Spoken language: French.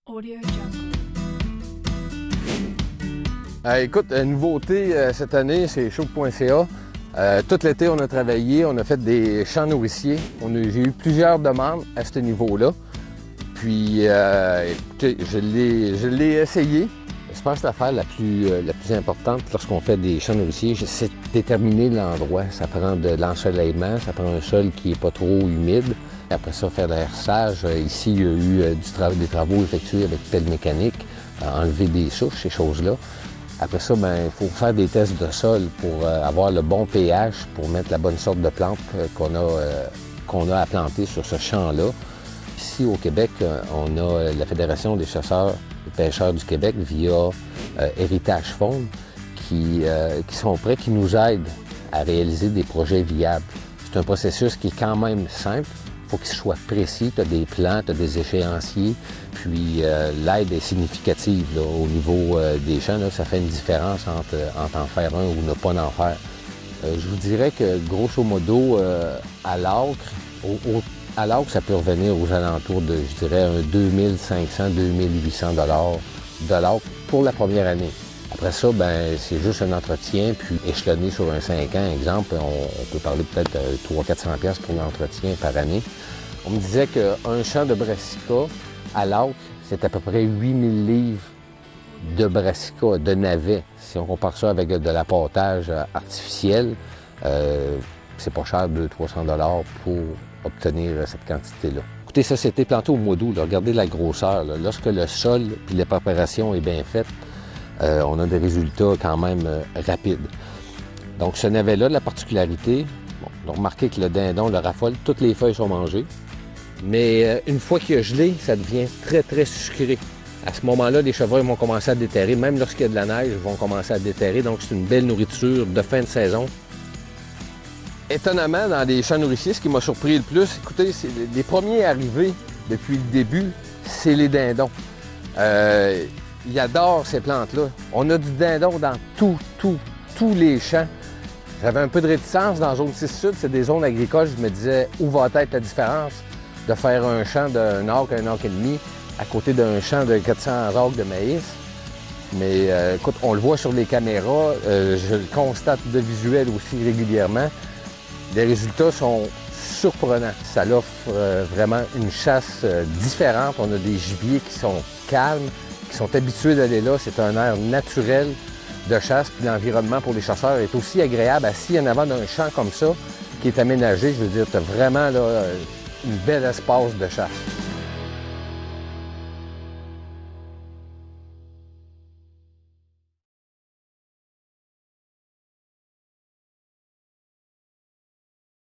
Audio Jungle. Écoute, nouveauté cette année, c'est choc.ca. Tout l'été, on a travaillé, on a fait des champs nourriciers. J'ai eu plusieurs demandes à ce niveau-là. Puis, écoutez, je l'ai essayé. Je pense que l'affaire la plus importante lorsqu'on fait des champs nourriciers, c'est déterminer l'endroit. Ça prend de l'ensoleillement, ça prend un sol qui n'est pas trop humide. Après ça, faire de l'herçage. Ici, il y a eu des travaux effectués avec pelle mécanique, enlever des souches, ces choses-là. Après ça, il faut faire des tests de sol pour avoir le bon pH, pour mettre la bonne sorte de plante qu'on a à planter sur ce champ-là. Ici, au Québec, on a la Fédération des chasseurs et pêcheurs du Québec via Héritage Faune qui sont prêts, qui nous aident à réaliser des projets viables. C'est un processus qui est quand même simple. Il faut qu'il soit précis. Tu as des plans, tu as des échéanciers, puis l'aide est significative là, au niveau des champs. Là, ça fait une différence entre en faire un ou ne pas en faire. Je vous dirais que, grosso modo, à l'acre, ça peut revenir aux alentours de, je dirais, un 2500, 2800 de l'acre pour la première année. Après ça, c'est juste un entretien, puis échelonné sur un 5 ans, exemple, on peut parler peut-être 300-400$ pour l'entretien par année. On me disait qu'un champ de brassica à l'acre, c'est à peu près 8000 livres de brassica, de navets. Si on compare ça avec de l'appâtage artificiel, c'est pas cher, 200-300$ pour obtenir cette quantité-là. Écoutez, ça, c'était planté au mois d'août. Regardez la grosseur. Là. Lorsque le sol et la préparation est bien faite, on a des résultats quand même rapides. Donc, ce navet-là, la particularité, on a remarqué que le dindon le raffole, toutes les feuilles sont mangées. Mais une fois qu'il a gelé, ça devient très, très sucré. À ce moment-là, les chevreuils vont commencer à déterrer. Même lorsqu'il y a de la neige, ils vont commencer à déterrer. Donc, c'est une belle nourriture de fin de saison. Étonnamment, dans les champs nourriciers, ce qui m'a surpris le plus, écoutez, c'est les premiers arrivés depuis le début, c'est les dindons. Ils adorent ces plantes-là. On a du dindon dans tous les champs. J'avais un peu de réticence dans la zone 6 sud, c'est des zones agricoles. Je me disais, où va être la différence de faire un champ d'un acre à un acre et demi à côté d'un champ de 400 acres de maïs. Mais écoute, on le voit sur les caméras, je le constate de visuel aussi régulièrement. Les résultats sont surprenants. Ça offre vraiment une chasse différente. On a des gibiers qui sont calmes, qui sont habitués d'aller là. C'est un air naturel de chasse. Puis l'environnement pour les chasseurs est aussi agréable. Assis en avant d'un champ comme ça, qui est aménagé, je veux dire, tu as vraiment là, une belle espace de chasse.